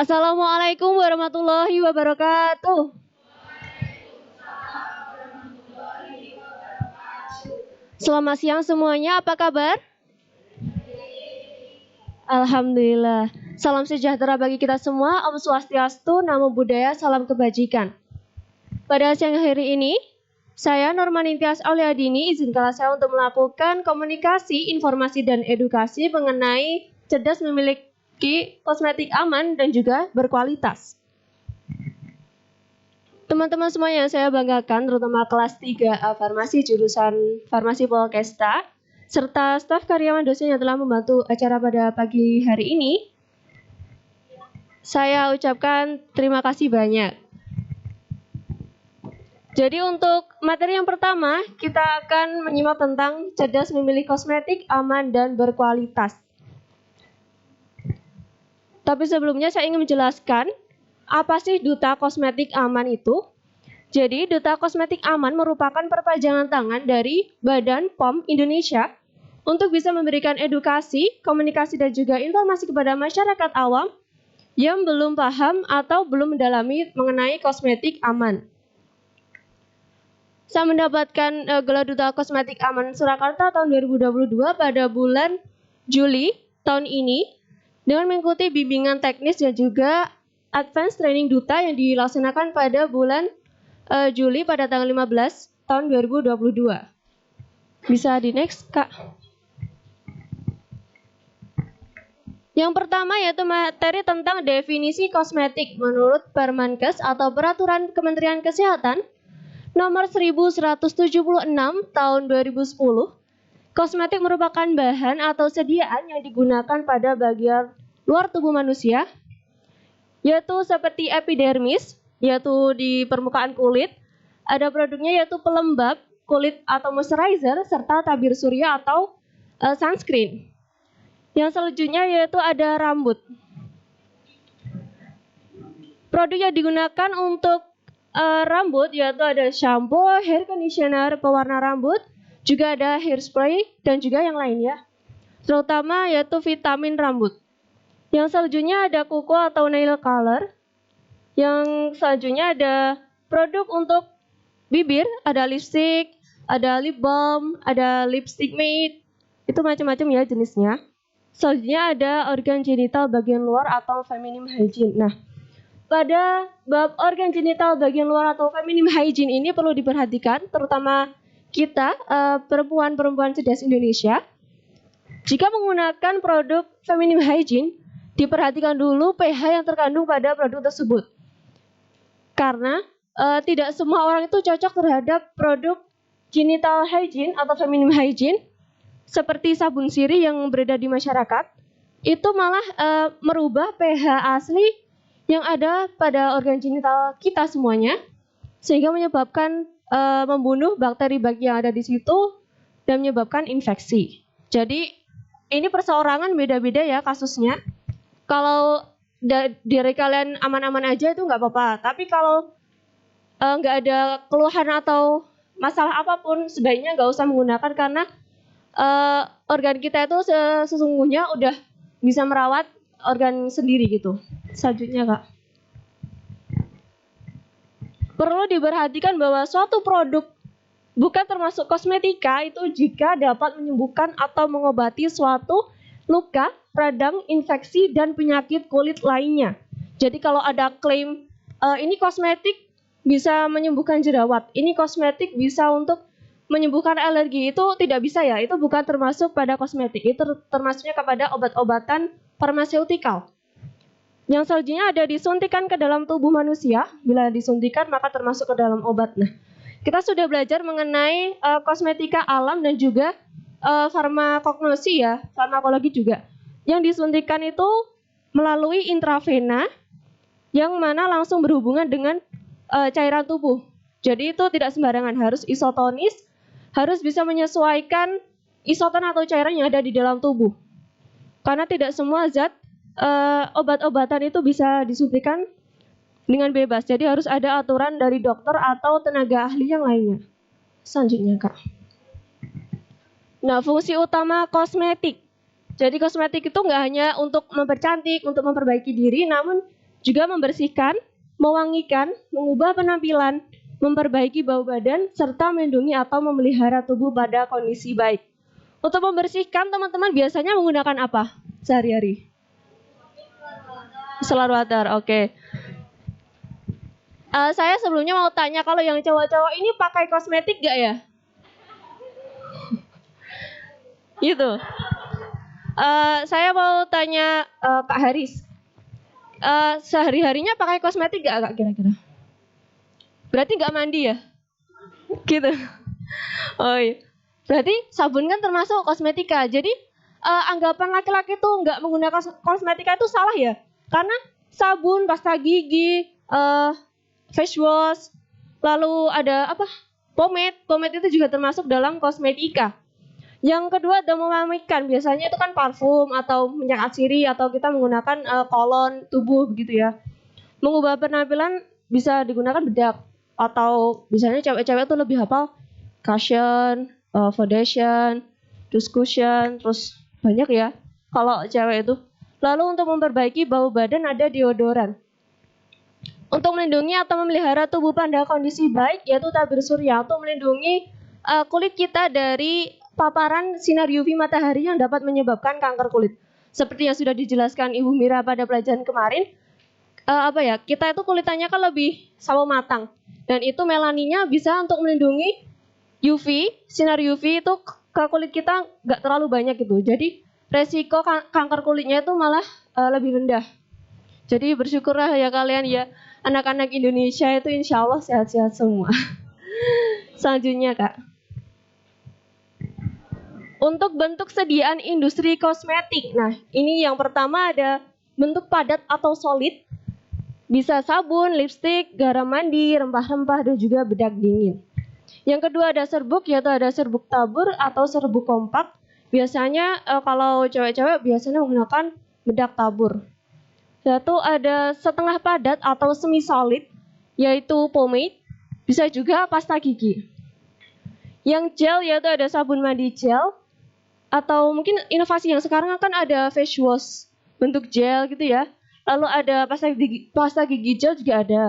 Assalamualaikum warahmatullahi wabarakatuh. Selamat siang semuanya, apa kabar? Alhamdulillah. Salam sejahtera bagi kita semua. Om Swastiastu, Namo Buddhaya, salam kebajikan. Pada siang hari ini, saya Norman Intias Auliadini izinkanlah saya untuk melakukan komunikasi, informasi, dan edukasi mengenai cerdas memiliki kosmetik aman dan juga berkualitas. Teman-teman semua yang saya banggakan, terutama kelas 3A Farmasi jurusan Farmasi Polkesta, serta staf karyawan dosen yang telah membantu acara pada pagi hari ini, saya ucapkan terima kasih banyak. Jadi untuk materi yang pertama, kita akan menyimak tentang cerdas memilih kosmetik aman dan berkualitas. Tapi sebelumnya saya ingin menjelaskan, apa sih Duta Kosmetik Aman itu? Jadi, Duta Kosmetik Aman merupakan perpanjangan tangan dari Badan POM Indonesia untuk bisa memberikan edukasi, komunikasi, dan juga informasi kepada masyarakat awam yang belum paham atau belum mendalami mengenai kosmetik aman. Saya mendapatkan gelar Duta Kosmetik Aman Surakarta tahun 2022 pada bulan Juli tahun ini dengan mengikuti bimbingan teknis dan juga Advance Training Duta yang dilaksanakan pada bulan Juli pada tanggal 15 tahun 2022. Bisa di next, Kak. Yang pertama yaitu materi tentang definisi kosmetik menurut Permenkes atau Peraturan Kementerian Kesehatan Nomor 1176 tahun 2010. Kosmetik merupakan bahan atau sediaan yang digunakan pada bagian luar tubuh manusia, yaitu seperti epidermis, yaitu di permukaan kulit. Ada produknya yaitu pelembab kulit atau moisturizer, serta tabir surya atau sunscreen. Yang selanjutnya yaitu ada rambut. Produk yang digunakan untuk rambut yaitu ada shampoo, hair conditioner, pewarna rambut, juga ada hairspray dan juga yang lainnya. Terutama yaitu vitamin rambut. Yang selanjutnya ada kuku atau nail color. Yang selanjutnya ada produk untuk bibir, ada lipstick, ada lip balm, ada lipstick matte. Itu macam-macam ya jenisnya. Selanjutnya ada organ genital bagian luar atau feminine hygiene. Nah, pada bab organ genital bagian luar atau feminine hygiene ini perlu diperhatikan, terutama kita perempuan-perempuan cerdas Indonesia. Jika menggunakan produk feminine hygiene, diperhatikan dulu pH yang terkandung pada produk tersebut. Karena tidak semua orang itu cocok terhadap produk genital hygiene atau feminine hygiene, seperti sabun sirih yang beredar di masyarakat, itu malah merubah pH asli yang ada pada organ genital kita semuanya, sehingga menyebabkan membunuh bakteri-bakteri yang ada di situ dan menyebabkan infeksi. Jadi ini perseorangan beda-beda ya kasusnya. Kalau dari kalian aman-aman aja itu nggak apa-apa. Tapi kalau nggak ada keluhan atau masalah apapun, sebaiknya nggak usah menggunakan karena organ kita itu sesungguhnya udah bisa merawat organ sendiri gitu. Selanjutnya, Kak. Perlu diperhatikan bahwa suatu produk bukan termasuk kosmetika itu jika dapat menyembuhkan atau mengobati suatu luka, radang, infeksi, dan penyakit kulit lainnya. Jadi kalau ada klaim ini kosmetik bisa menyembuhkan jerawat, ini kosmetik bisa untuk menyembuhkan alergi, itu tidak bisa ya, itu bukan termasuk pada kosmetik, itu termasuknya kepada obat-obatan farmaseutikal. Yang selanjutnya ada disuntikan ke dalam tubuh manusia. Bila disuntikan maka termasuk ke dalam obat. Nah, kita sudah belajar mengenai kosmetika alam dan juga farmakognosi ya, farmakologi juga. Yang disuntikan itu melalui intravena, yang mana langsung berhubungan dengan cairan tubuh. Jadi itu tidak sembarangan, harus isotonis, harus bisa menyesuaikan isoton atau cairan yang ada di dalam tubuh. Karena tidak semua zat obat-obatan itu bisa disuntikan dengan bebas. Jadi harus ada aturan dari dokter atau tenaga ahli yang lainnya. Selanjutnya, Kak. Nah, fungsi utama kosmetik. Jadi kosmetik itu nggak hanya untuk mempercantik, untuk memperbaiki diri, namun juga membersihkan, mewangikan, mengubah penampilan, memperbaiki bau badan, serta melindungi atau memelihara tubuh pada kondisi baik. Untuk membersihkan, teman-teman biasanya menggunakan apa sehari-hari? Solar water, oke. Saya sebelumnya mau tanya, kalau yang cowok-cowok ini pakai kosmetik gak ya? Gitu. Saya mau tanya Kak Haris. Sehari-harinya pakai kosmetik gak Kak kira-kira? Berarti gak mandi ya? Gitu. Oh iya. Berarti sabun kan termasuk kosmetika. Jadi anggapan laki-laki tuh nggak menggunakan kosmetika itu salah ya? Karena sabun, pasta gigi, face wash, lalu ada apa? Pomade. Pomade itu juga termasuk dalam kosmetika. Yang kedua ada memamikan. Biasanya itu kan parfum atau minyak atsiri atau kita menggunakan kolon tubuh begitu ya. Mengubah penampilan bisa digunakan bedak atau misalnya cewek-cewek tuh lebih hafal cushion, foundation, discussion, terus banyak ya kalau cewek itu. Lalu untuk memperbaiki bau badan ada deodoran. Untuk melindungi atau memelihara tubuh pada kondisi baik yaitu tabir surya untuk melindungi kulit kita dari paparan sinar UV matahari yang dapat menyebabkan kanker kulit. Seperti yang sudah dijelaskan Ibu Mira pada pelajaran kemarin, kita itu kulitannya kan lebih sawo matang dan itu melaninya bisa untuk melindungi UV, sinar UV itu ke kulit kita nggak terlalu banyak gitu. Jadi resiko kanker kulitnya itu malah lebih rendah. Jadi bersyukurlah ya kalian ya, anak-anak Indonesia itu insya Allah sehat-sehat semua. Selanjutnya Kak. Untuk bentuk sediaan industri kosmetik. Nah, ini yang pertama ada bentuk padat atau solid. Bisa sabun, lipstik, garam mandi, rempah-rempah, dan juga bedak dingin. Yang kedua ada serbuk, yaitu ada serbuk tabur atau serbuk kompak. Biasanya kalau cewek-cewek biasanya menggunakan bedak tabur. Yaitu ada setengah padat atau semi solid, yaitu pomade. Bisa juga pasta gigi. Yang gel yaitu ada sabun mandi gel. Atau mungkin inovasi yang sekarang kan ada face wash bentuk gel gitu ya. Lalu ada pasta gigi gel juga ada.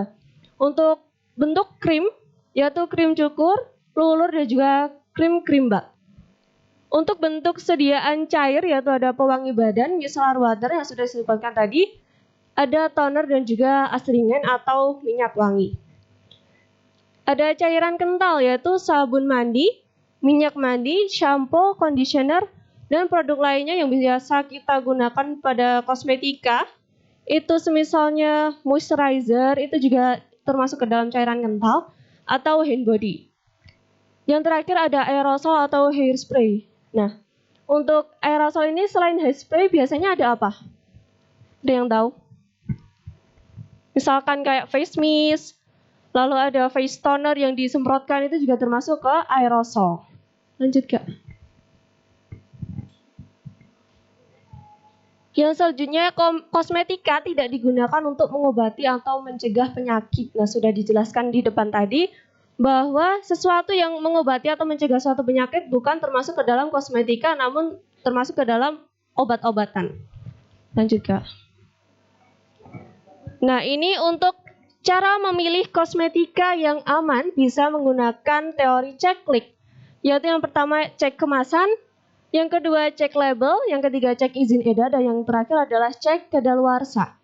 Untuk bentuk krim yaitu krim cukur, lulur dan juga krim bak. Untuk bentuk sediaan cair yaitu ada pewangi badan, micellar water yang sudah disebutkan tadi, ada toner dan juga astringen atau minyak wangi. Ada cairan kental yaitu sabun mandi, minyak mandi, shampoo, conditioner, dan produk lainnya yang biasa kita gunakan pada kosmetika. Itu semisalnya moisturizer, itu juga termasuk ke dalam cairan kental, atau hand body. Yang terakhir ada aerosol atau hairspray. Nah, untuk aerosol ini selain hairspray biasanya ada apa? Ada yang tahu? Misalkan kayak face mist, lalu ada face toner yang disemprotkan itu juga termasuk ke aerosol. Lanjut Kak. Yang selanjutnya kosmetika tidak digunakan untuk mengobati atau mencegah penyakit. Nah, sudah dijelaskan di depan tadi bahwa sesuatu yang mengobati atau mencegah suatu penyakit bukan termasuk ke dalam kosmetika namun termasuk ke dalam obat-obatan. Lanjut Kak. Nah, ini untuk cara memilih kosmetika yang aman bisa menggunakan teori cek klik. Yaitu yang pertama cek kemasan, yang kedua cek label, yang ketiga cek izin edar, dan yang terakhir adalah cek kadaluarsa.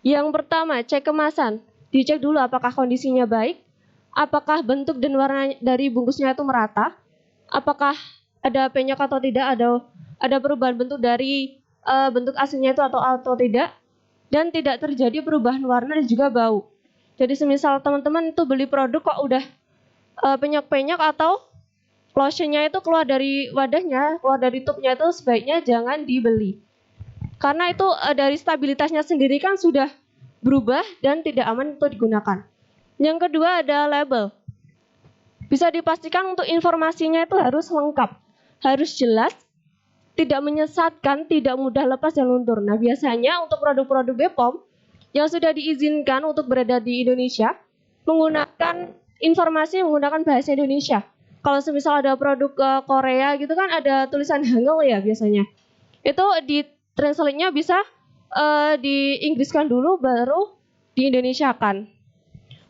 Yang pertama cek kemasan, dicek dulu apakah kondisinya baik, apakah bentuk dan warna dari bungkusnya itu merata, apakah ada penyok atau tidak, ada perubahan bentuk dari bentuk aslinya itu atau tidak, dan tidak terjadi perubahan warna dan juga bau. Jadi semisal teman-teman itu beli produk kok udah penyok-penyok atau lotionnya itu keluar dari wadahnya, keluar dari tubnya itu sebaiknya jangan dibeli. Karena itu dari stabilitasnya sendiri kan sudah berubah dan tidak aman untuk digunakan. Yang kedua ada label. Bisa dipastikan untuk informasinya itu harus lengkap, harus jelas, tidak menyesatkan, tidak mudah lepas dan luntur. Nah, biasanya untuk produk-produk BPOM yang sudah diizinkan untuk berada di Indonesia menggunakan informasi menggunakan bahasa Indonesia. Kalau semisal ada produk Korea gitu kan ada tulisan Hangul ya biasanya. Itu di translate-nya bisa diinggriskan dulu baru di Indonesiakan.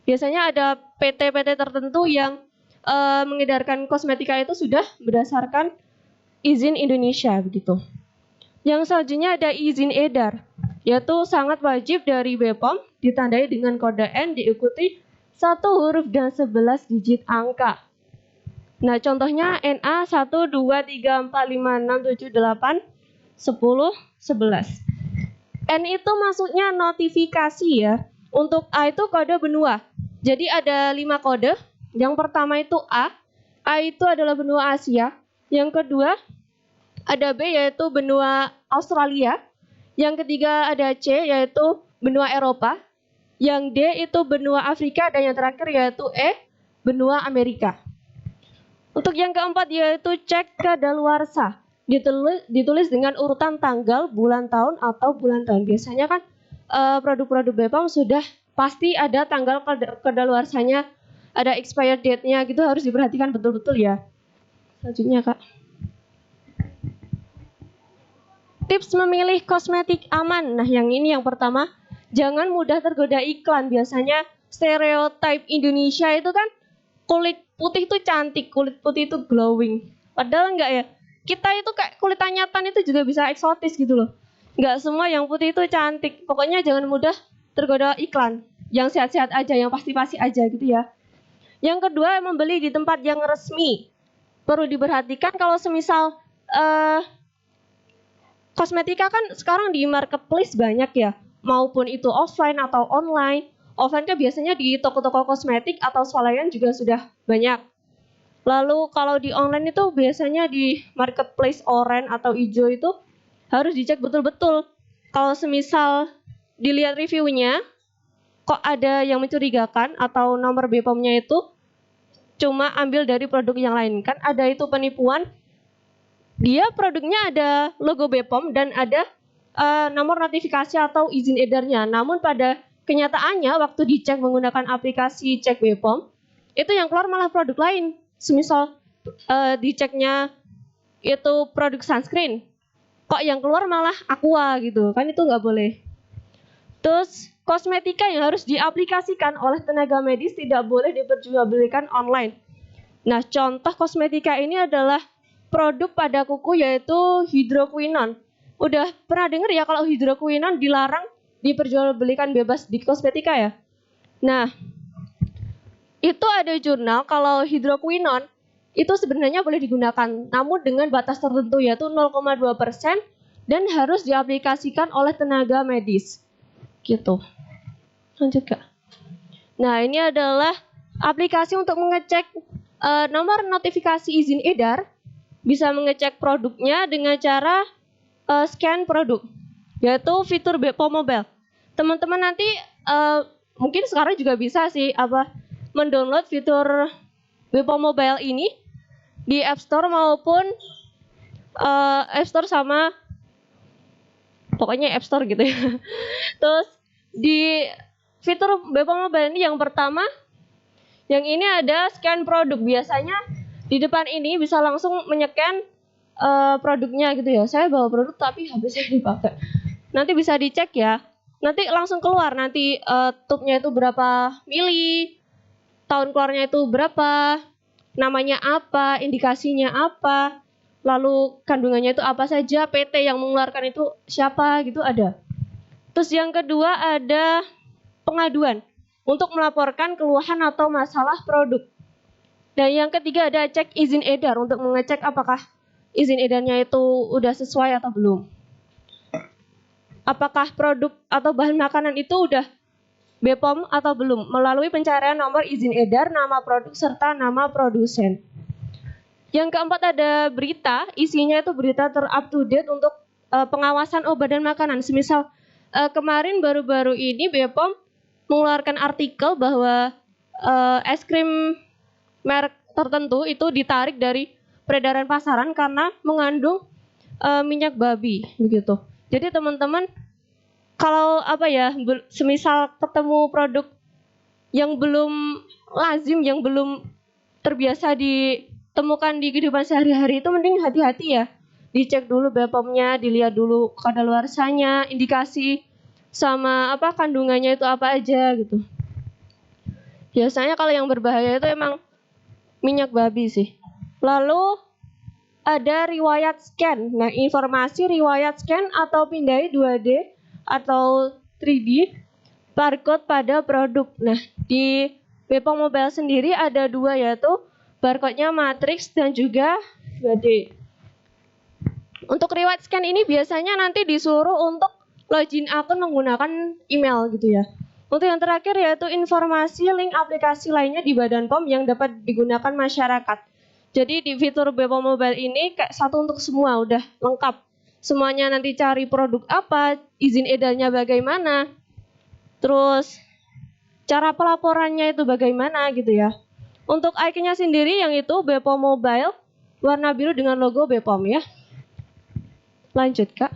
Biasanya ada PT-PT tertentu yang mengedarkan kosmetika itu sudah berdasarkan izin Indonesia begitu. Yang selanjutnya ada izin edar, yaitu sangat wajib dari BPOM, ditandai dengan kode N diikuti 1 huruf dan 11 digit angka. Nah, contohnya NA 1, 2, 3, 4, 5, 6, 7, 8, 10, 11. N itu maksudnya notifikasi ya. Untuk A itu kode benua. Jadi ada 5 kode. Yang pertama itu A. A itu adalah benua Asia. Yang kedua ada B yaitu benua Australia. Yang ketiga ada C yaitu benua Eropa. Yang D itu benua Afrika dan yang terakhir yaitu E benua Amerika. Untuk yang keempat yaitu cek kadaluarsa. Ditulis dengan urutan tanggal, bulan tahun atau bulan tahun. Biasanya kan produk-produk BPOM sudah pasti ada tanggal kadaluarsanya, ada expired date-nya gitu, harus diperhatikan betul-betul ya. Selanjutnya Kak. Tips memilih kosmetik aman. Nah, yang ini yang pertama, jangan mudah tergoda iklan. Biasanya stereotype Indonesia itu kan kulit putih itu cantik, kulit putih itu glowing. Padahal enggak ya. Kita itu kayak kulit tanyatan itu juga bisa eksotis gitu loh. Enggak semua yang putih itu cantik. Pokoknya jangan mudah tergoda iklan. Yang sehat-sehat aja, yang pasti-pasti aja gitu ya. Yang kedua, membeli di tempat yang resmi. Perlu diperhatikan kalau semisal kosmetika kan sekarang di marketplace banyak ya. Maupun itu offline atau online. Offline kan biasanya di toko-toko kosmetik atau swalayan juga sudah banyak. Lalu kalau di online itu biasanya di marketplace oranye atau hijau itu harus dicek betul-betul. Kalau semisal dilihat reviewnya, kok ada yang mencurigakan atau nomor BPOM-nya itu cuma ambil dari produk yang lain. Kan ada itu penipuan, dia produknya ada logo BPOM dan ada nomor notifikasi atau izin edarnya. Namun pada kenyataannya waktu dicek menggunakan aplikasi cek BPOM, itu yang keluar malah produk lain. Semisal diceknya itu produk sunscreen, kok yang keluar malah Aqua gitu, kan itu nggak boleh. Terus kosmetika yang harus diaplikasikan oleh tenaga medis tidak boleh diperjualbelikan online. Nah, contoh kosmetika ini adalah produk pada kuku yaitu hidroquinon. Udah pernah dengar ya kalau hidroquinon dilarang diperjualbelikan bebas di kosmetika ya? Nah, itu ada jurnal kalau hidroquinon itu sebenarnya boleh digunakan, namun dengan batas tertentu yaitu 0,2% dan harus diaplikasikan oleh tenaga medis. Gitu. Lanjut Kak. Nah, ini adalah aplikasi untuk mengecek nomor notifikasi izin edar. Bisa mengecek produknya dengan cara scan produk, yaitu fitur BPOM Mobile. Teman-teman nanti mungkin sekarang juga bisa sih mendownload fitur BPOM Mobile ini di App Store maupun App Store sama pokoknya App Store gitu ya. Terus di fitur BPOM Mobile ini yang pertama, yang ini ada scan produk. Biasanya di depan ini bisa langsung menyekan produknya gitu ya. Saya bawa produk tapi habis saya dipakai. Nanti bisa dicek ya. Nanti langsung keluar nanti tube-nya itu berapa mili, tahun keluarnya itu berapa, namanya apa, indikasinya apa, lalu kandungannya itu apa saja, PT yang mengeluarkan itu siapa gitu ada. Terus yang kedua ada pengaduan untuk melaporkan keluhan atau masalah produk. Dan yang ketiga ada cek izin edar untuk mengecek apakah izin edarnya itu udah sesuai atau belum. Apakah produk atau bahan makanan itu udah BPOM atau belum melalui pencarian nomor izin edar, nama produk serta nama produsen. Yang keempat ada berita, isinya itu berita up to date untuk pengawasan obat dan makanan. Semisal kemarin baru-baru ini BPOM mengeluarkan artikel bahwa es krim merek tertentu itu ditarik dari peredaran pasaran karena mengandung minyak babi begitu. Jadi teman-teman kalau semisal ketemu produk yang belum lazim, yang belum terbiasa ditemukan di kehidupan sehari-hari itu mending hati-hati ya. dicek dulu BPOM-nya, dilihat dulu kadaluarsanya, indikasi sama kandungannya itu apa aja gitu. Biasanya kalau yang berbahaya itu emang minyak babi sih. Lalu ada riwayat scan. Nah, informasi riwayat scan atau pindai 2D atau 3D barcode pada produk. Nah, di BPOM Mobile sendiri ada dua, yaitu barcode-nya matriks dan juga 2D. Untuk riwayat scan ini biasanya nanti disuruh untuk login akun menggunakan email gitu ya. Untuk yang terakhir yaitu informasi link aplikasi lainnya di Badan POM yang dapat digunakan masyarakat. Jadi di fitur BPOM Mobile ini kayak satu untuk semua, udah lengkap. Semuanya nanti cari produk apa, izin edarnya bagaimana, terus cara pelaporannya itu bagaimana gitu ya. Untuk icon-nya sendiri yang itu BPOM Mobile, warna biru dengan logo BPOM ya. Lanjut Kak.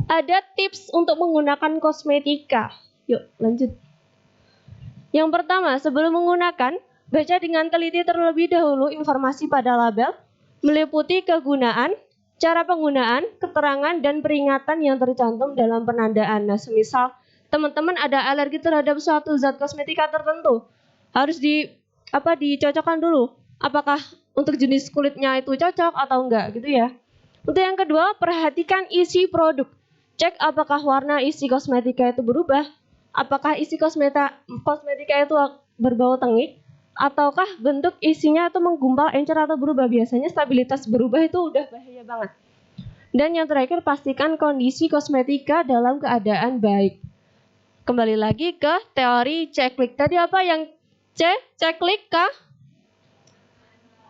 Ada tips untuk menggunakan kosmetika. Yuk lanjut. Yang pertama, sebelum menggunakan, baca dengan teliti terlebih dahulu informasi pada label, meliputi kegunaan, cara penggunaan, keterangan, dan peringatan yang tercantum dalam penandaan. Nah, semisal teman-teman ada alergi terhadap suatu zat kosmetika tertentu, harus dicocokkan dulu. Apakah untuk jenis kulitnya itu cocok atau enggak gitu ya. Untuk yang kedua, perhatikan isi produk. Cek apakah warna isi kosmetika itu berubah, apakah isi kosmetika itu berbau tengik, ataukah bentuk isinya itu menggumpal, encer atau berubah. Biasanya stabilitas berubah itu udah bahaya banget. Dan yang terakhir, pastikan kondisi kosmetika dalam keadaan baik. Kembali lagi ke teori ceklik. Tadi apa yang C? Ceklik K?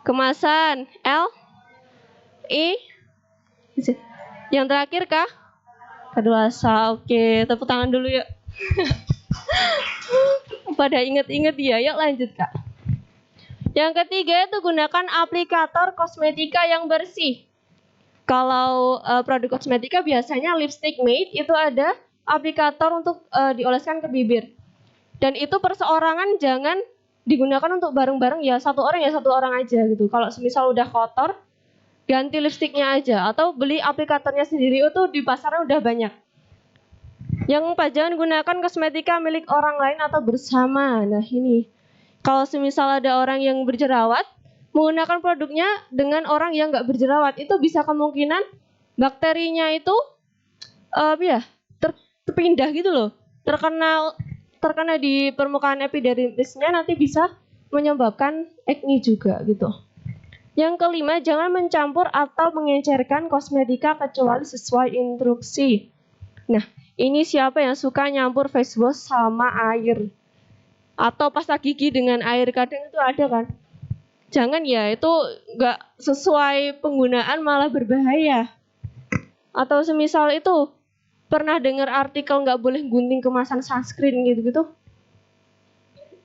Kemasan. L? I? Yang terakhir K? Kadaluarsa. Oke, tepuk tangan dulu yuk. Pada inget-inget ya, yuk lanjut Kak. Yang ketiga itu gunakan aplikator kosmetika yang bersih. Kalau produk kosmetika biasanya lipstick made itu ada aplikator untuk dioleskan ke bibir. Dan itu perseorangan jangan digunakan untuk bareng-bareng ya, satu orang aja gitu. Kalau semisal udah kotor, ganti lipstiknya aja atau beli aplikatornya sendiri, itu di pasaran udah banyak. Yang keempat, jangan gunakan kosmetika milik orang lain atau bersama. Nah ini, kalau semisal ada orang yang berjerawat, menggunakan produknya dengan orang yang nggak berjerawat, itu bisa kemungkinan bakterinya itu terpindah gitu loh, terkena di permukaan epidermisnya, nanti bisa menyebabkan acne juga gitu. Yang kelima, jangan mencampur atau mengencerkan kosmetika kecuali sesuai instruksi. Nah, ini siapa yang suka nyampur face wash sama air? Atau pasta gigi dengan air, kadang itu ada kan? Jangan ya, itu nggak sesuai penggunaan, malah berbahaya. Atau semisal itu, pernah dengar artikel nggak boleh gunting kemasan sunscreen gitu-gitu?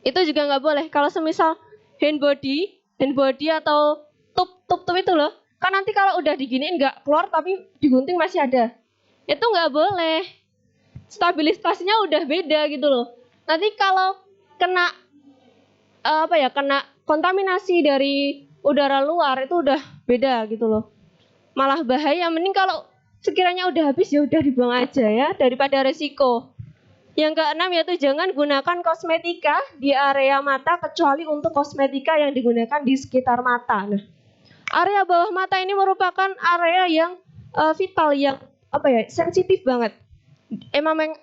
Itu juga nggak boleh. Kalau semisal hand body atau tup itu loh, kan nanti kalau udah diginiin nggak keluar tapi digunting masih ada, itu nggak boleh. Stabilitasnya udah beda gitu loh. Nanti kalau kena kena kontaminasi dari udara luar, itu udah beda gitu loh, malah bahaya. Mending kalau sekiranya udah habis ya udah dibuang aja ya, daripada resiko. Yang keenam yaitu jangan gunakan kosmetika di area mata kecuali untuk kosmetika yang digunakan di sekitar mata. Nah, area bawah mata ini merupakan area yang vital, yang sensitif banget.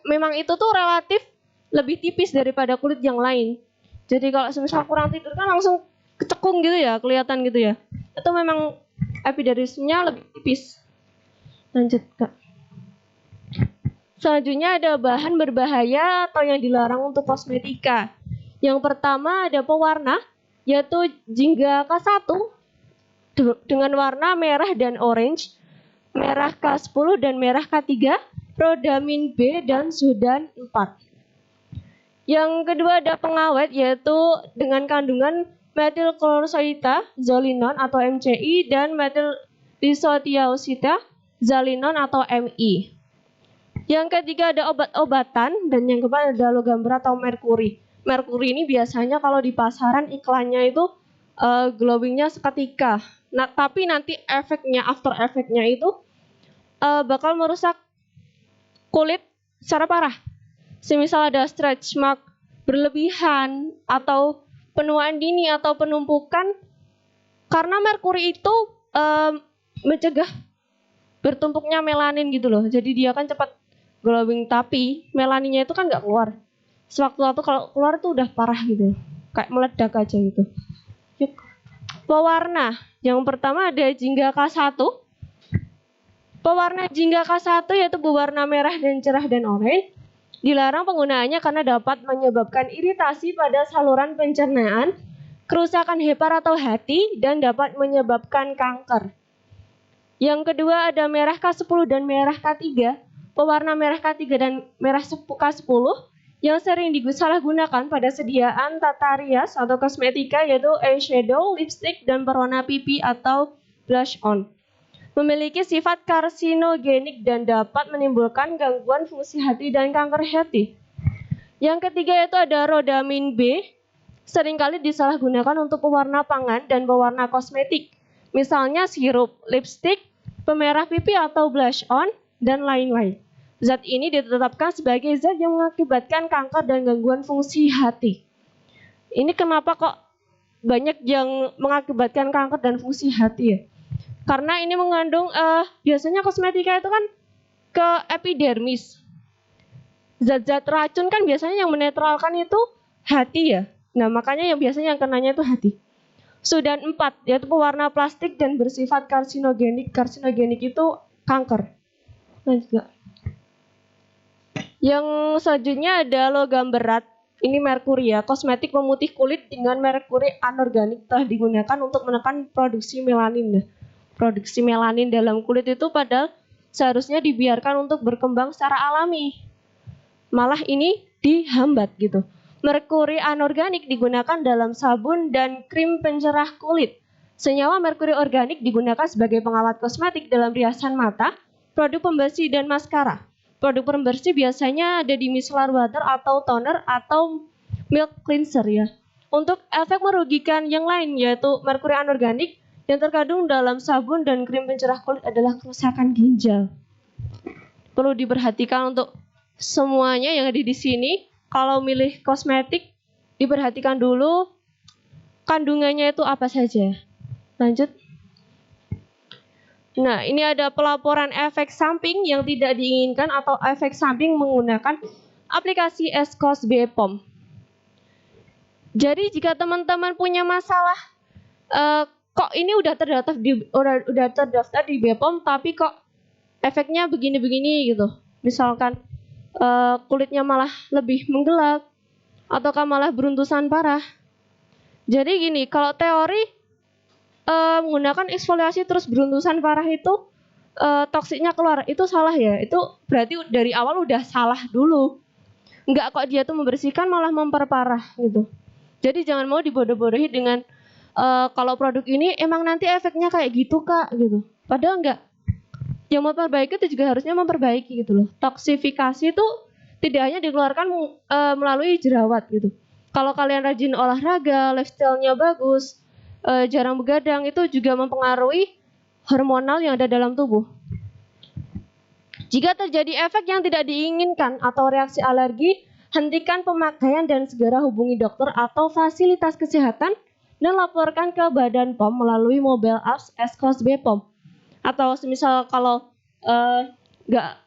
Memang itu tuh relatif lebih tipis daripada kulit yang lain. Jadi kalau semisal kurang tidur kan langsung kecekung gitu ya, kelihatan gitu ya. Itu memang epidermisnya lebih tipis. Lanjut Kak. Selanjutnya ada bahan berbahaya atau yang dilarang untuk kosmetika. Yang pertama ada pewarna, yaitu Jingga K1 dengan warna merah dan orange, merah K10 dan merah K3, Rodamin B dan Sudan 4. Yang kedua ada pengawet, yaitu dengan kandungan metilklorosoita zolinon atau MCI dan metil disotiausida zalinon atau MI. Yang ketiga ada obat-obatan, dan yang keempat ada logam berat atau merkuri. Merkuri ini biasanya kalau di pasaran iklannya itu glowingnya seketika. Nah, tapi nanti efeknya, after efeknya itu bakal merusak kulit secara parah. Semisal ada stretch mark berlebihan atau penuaan dini atau penumpukan, karena merkuri itu mencegah bertumpuknya melanin gitu loh. Jadi dia kan cepat glowing, tapi melaninnya itu kan nggak keluar. Sewaktu-waktu kalau keluar tuh udah parah gitu, kayak meledak aja gitu. Yuk. Pewarna, yang pertama ada jingga K1. Pewarna jingga K1 yaitu berwarna merah dan cerah dan oranye. Dilarang penggunaannya karena dapat menyebabkan iritasi pada saluran pencernaan, kerusakan hepar atau hati, dan dapat menyebabkan kanker. Yang kedua ada merah K10 dan merah K3. Pewarna merah K3 dan merah K10 yang sering disalahgunakan pada sediaan tata rias atau kosmetika yaitu eyeshadow, lipstick, dan berwarna pipi atau blush on. Memiliki sifat karsinogenik dan dapat menimbulkan gangguan fungsi hati dan kanker hati. Yang ketiga yaitu ada rodamin B, seringkali disalahgunakan untuk pewarna pangan dan pewarna kosmetik. Misalnya sirup, lipstick, pemerah pipi atau blush on, dan lain-lain. Zat ini ditetapkan sebagai zat yang mengakibatkan kanker dan gangguan fungsi hati. Ini kenapa kok banyak yang mengakibatkan kanker dan fungsi hati ya? Karena ini mengandung biasanya kosmetika itu kan ke epidermis. Zat-zat racun kan biasanya yang menetralkan itu hati ya. Nah, makanya yang biasanya yang kenanya itu hati. Dan 4 yaitu pewarna plastik dan bersifat karsinogenik. Karsinogenik itu kanker. Nah, juga. Yang selanjutnya ada logam berat. Ini merkuri ya. Kosmetik pemutih kulit dengan merkuri anorganik telah digunakan untuk menekan produksi melanin. Produksi melanin dalam kulit itu padahal seharusnya dibiarkan untuk berkembang secara alami. Malah ini dihambat gitu. Merkuri anorganik digunakan dalam sabun dan krim pencerah kulit. Senyawa merkuri organik digunakan sebagai pengawet kosmetik dalam riasan mata, produk pembersih dan maskara. Produk pembersih biasanya ada di micellar water atau toner atau milk cleanser ya. Untuk efek merugikan yang lain yaitu merkuri anorganik yang terkandung dalam sabun dan krim pencerah kulit adalah kerusakan ginjal. Perlu diperhatikan untuk semuanya yang ada di sini. Kalau milih kosmetik, diperhatikan dulu kandungannya itu apa saja. Lanjut. Nah, ini ada pelaporan efek samping yang tidak diinginkan atau efek samping menggunakan aplikasi Eskos BPOM. Jadi jika teman-teman punya masalah kok ini udah terdaftar di BPOM tapi kok efeknya begini-begini gitu. Misalkan kulitnya malah lebih menggelap ataukah malah beruntusan parah. Jadi gini, kalau teori menggunakan eksfoliasi terus beruntusan parah itu toksiknya keluar, itu salah ya. Itu berarti dari awal udah salah dulu. Enggak kok dia tuh membersihkan malah memperparah gitu. Jadi jangan mau dibodoh-bodohi dengan kalau produk ini emang nanti efeknya kayak gitu kak gitu. Padahal enggak. Yang memperbaiki itu juga harusnya memperbaiki gitu loh. Toksifikasi itu tidak hanya dikeluarkan melalui jerawat gitu. Kalau kalian rajin olahraga, lifestyle-nya bagus, jarang begadang, itu juga mempengaruhi hormonal yang ada dalam tubuh. Jika terjadi efek yang tidak diinginkan atau reaksi alergi, hentikan pemakaian dan segera hubungi dokter atau fasilitas kesehatan dan laporkan ke Badan POM melalui mobile apps Eskos BPOM. Atau semisal kalau nggak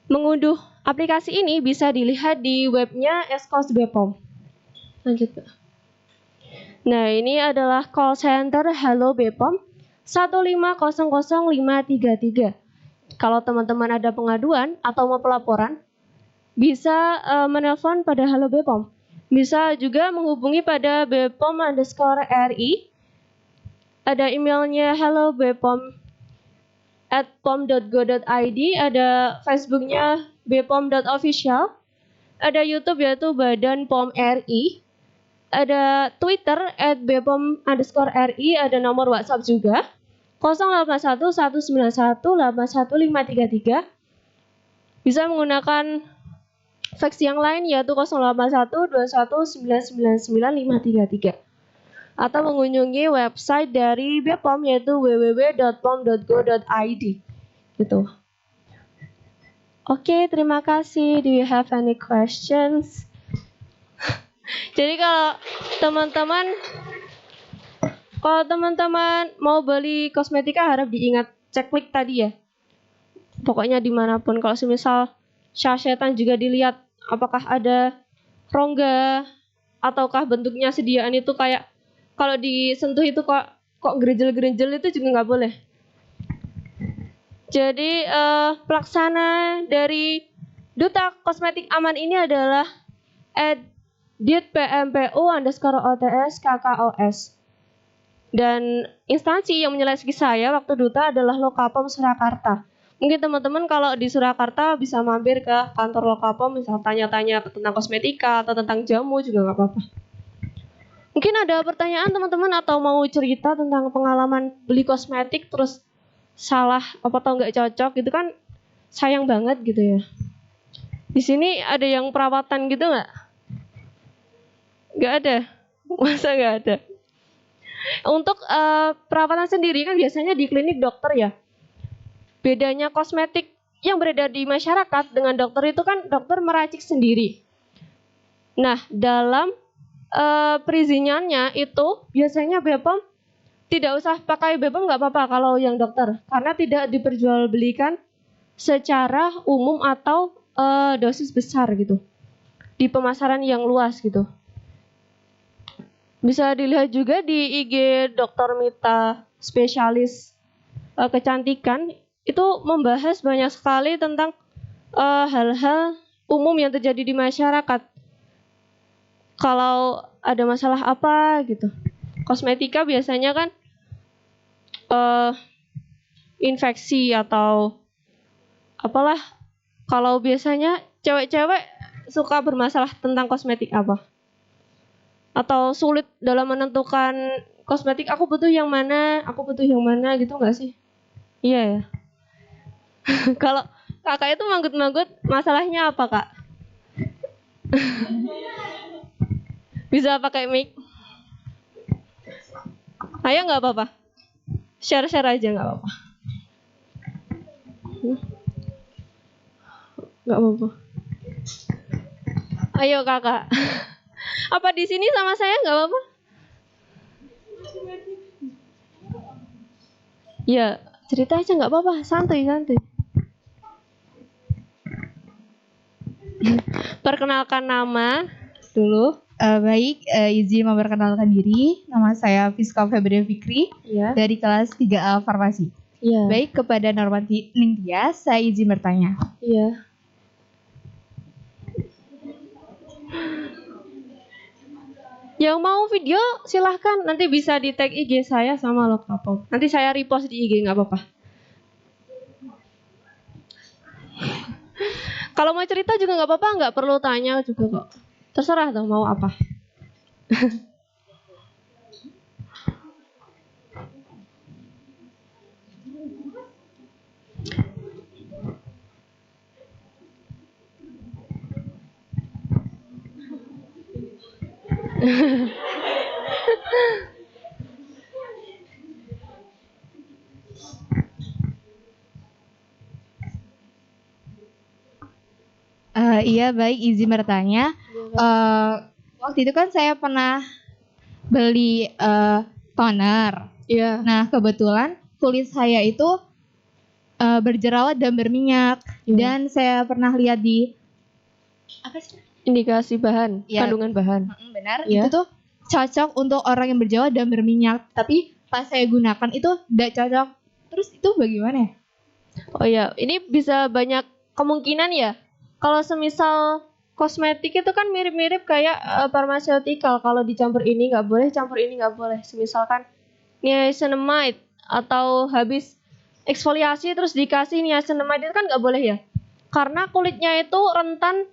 mengunduh aplikasi ini bisa dilihat di webnya Eskos BPOM. Lanjut Pak. Nah ini adalah call center Halo BPOM 1500533. Kalau teman-teman ada pengaduan atau mau pelaporan bisa menelpon pada Halo BPOM. Bisa juga menghubungi pada bpom_ri. Ada emailnya hellobpom@pom.go.id, ada Facebooknya bpom.official, ada YouTube yaitu Badan POM RI, ada Twitter @bpom_ri, ada nomor WhatsApp juga 081191818533. Bisa menggunakan fax yang lain yaitu 081219999533. atau mengunjungi website dari BPOM yaitu www.pom.go.id gitu. Oke, terima kasih. Do you have any questions? Jadi kalau teman-teman mau beli kosmetika harap diingat ceklik tadi ya. Pokoknya dimanapun. Kalau semisal sachet-an juga dilihat apakah ada rongga ataukah bentuknya sediaan itu kayak kalau disentuh itu kok gerejel-gerejel itu juga nggak boleh. Jadi pelaksana dari Duta Kosmetik Aman ini adalah @ditpmpu_OTS_KKOS. Dan instansi yang menyeleksi saya waktu duta adalah Lokapom Surakarta. Mungkin teman-teman kalau di Surakarta bisa mampir ke kantor Lokapom, misal tanya-tanya tentang kosmetika atau tentang jamu juga nggak apa-apa. Mungkin ada pertanyaan teman-teman atau mau cerita tentang pengalaman beli kosmetik terus salah apa tau nggak cocok gitu kan sayang banget gitu ya. Di sini ada yang perawatan gitu nggak? Nggak ada, masa nggak ada? Untuk perawatan sendiri kan biasanya di klinik dokter ya. Bedanya kosmetik yang beredar di masyarakat dengan dokter itu kan dokter meracik sendiri. Nah dalam perizinannya itu biasanya BPOM tidak usah pakai BPOM nggak apa-apa kalau yang dokter karena tidak diperjualbelikan secara umum atau dosis besar gitu di pemasaran yang luas gitu. Bisa dilihat juga di IG Dr. Mita spesialis kecantikan itu membahas banyak sekali tentang hal-hal umum yang terjadi di masyarakat. Kalau ada masalah apa gitu. Kosmetika biasanya kan infeksi atau apalah. Kalau biasanya cewek-cewek suka bermasalah tentang kosmetik apa? Atau sulit dalam menentukan kosmetik aku butuh yang mana gitu nggak sih? Iya ya. Kalau kakak itu manggut-manggut masalahnya apa kak? Bisa pakai mic? Ayo nggak apa-apa. Share aja nggak apa-apa. Nggak apa-apa. Ayo kakak. Apa di sini sama saya nggak apa-apa? Ya cerita aja nggak apa-apa. Santuy. Perkenalkan nama dulu. Baik, izin memperkenalkan diri. Nama saya Fiska Febri Fikri dari kelas 3A Farmasi. Baik, kepada Normanti Ningtyas, saya izin bertanya. Yang mau video silahkan, nanti bisa di tag IG saya sama Lokapom. Nanti saya repost di IG nggak apa-apa. Kalau mau cerita juga nggak apa-apa, nggak perlu tanya juga kok. Terserah tuh mau apa. Iya, baik, izin bertanya. Waktu itu kan saya pernah beli toner. Iya. Nah, kebetulan kulit saya itu berjerawat dan berminyak. Dan saya pernah lihat di apa sih? Indikasi bahan, kandungan bahan. Benar, itu tuh cocok untuk orang yang berjerawat dan berminyak. Tapi pas saya gunakan itu tidak cocok. Terus itu bagaimana ya? Oh ya, ini bisa banyak kemungkinan ya. Kalau semisal kosmetik itu kan mirip-mirip kayak pharmaceutical. Kalau dicampur ini nggak boleh, campur ini nggak boleh. Misalkan niacinamide atau habis eksfoliasi terus dikasih niacinamide itu kan nggak boleh ya. Karena kulitnya itu rentan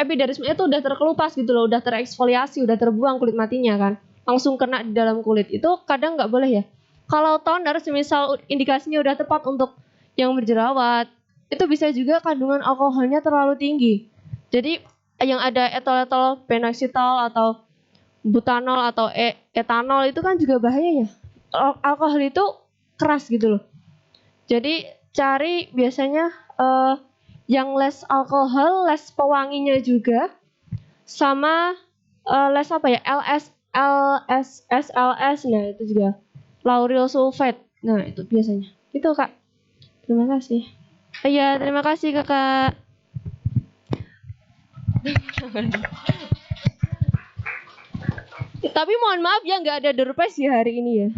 epidermisnya itu udah terkelupas gitu loh, udah tereksfoliasi, udah terbuang kulit matinya kan. Langsung kena di dalam kulit. Itu kadang nggak boleh ya. Kalau toner semisal indikasinya udah tepat untuk yang berjerawat, itu bisa juga kandungan alkoholnya terlalu tinggi. Jadi yang ada etol-etol phenoxyetol atau butanol atau etanol itu kan juga bahaya ya. Alkohol itu keras gitu loh. Jadi cari biasanya yang less alkohol, less pewanginya juga, sama less apa ya, SLS, nah itu juga lauryl sulfate. Nah itu biasanya. Itu Kak. Terima kasih. Iya, terima kasih Kakak. Tapi mohon maaf ya, nggak ada door prize ya hari ini ya.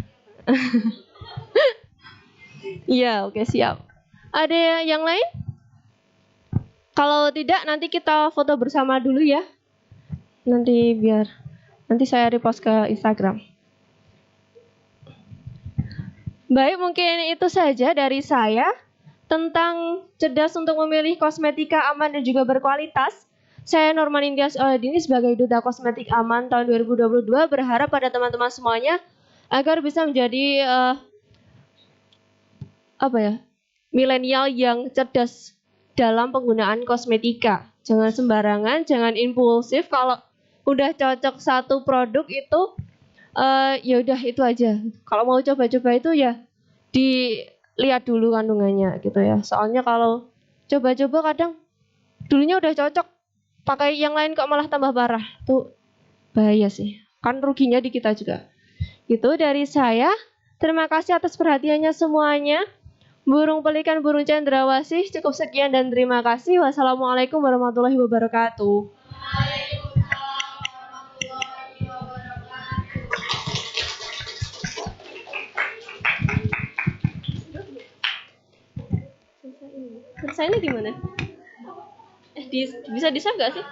Iya, oke siap. Ada yang lain? Kalau tidak nanti kita foto bersama dulu ya. Nanti saya repost ke Instagram. Baik, mungkin itu saja dari saya tentang cerdas untuk memilih kosmetika aman dan juga berkualitas. Saya Norman Indias Oladini sebagai Duta Kosmetik Aman tahun 2022 berharap pada teman-teman semuanya agar bisa menjadi milenial yang cerdas dalam penggunaan kosmetika. Jangan sembarangan, jangan impulsif. Kalau udah cocok satu produk itu ya udah itu aja. Kalau mau coba-coba itu ya dilihat dulu kandungannya gitu ya. Soalnya kalau coba-coba kadang dulunya udah cocok, pakai yang lain kok malah tambah parah. Tuh bahaya sih. Kan ruginya di kita juga. Itu dari saya. Terima kasih atas perhatiannya semuanya. Burung pelikan, burung cendrawasih. Cukup sekian dan terima kasih. Wassalamualaikum warahmatullahi wabarakatuh. Selesai ini di mana? Bisa di-save gak sih?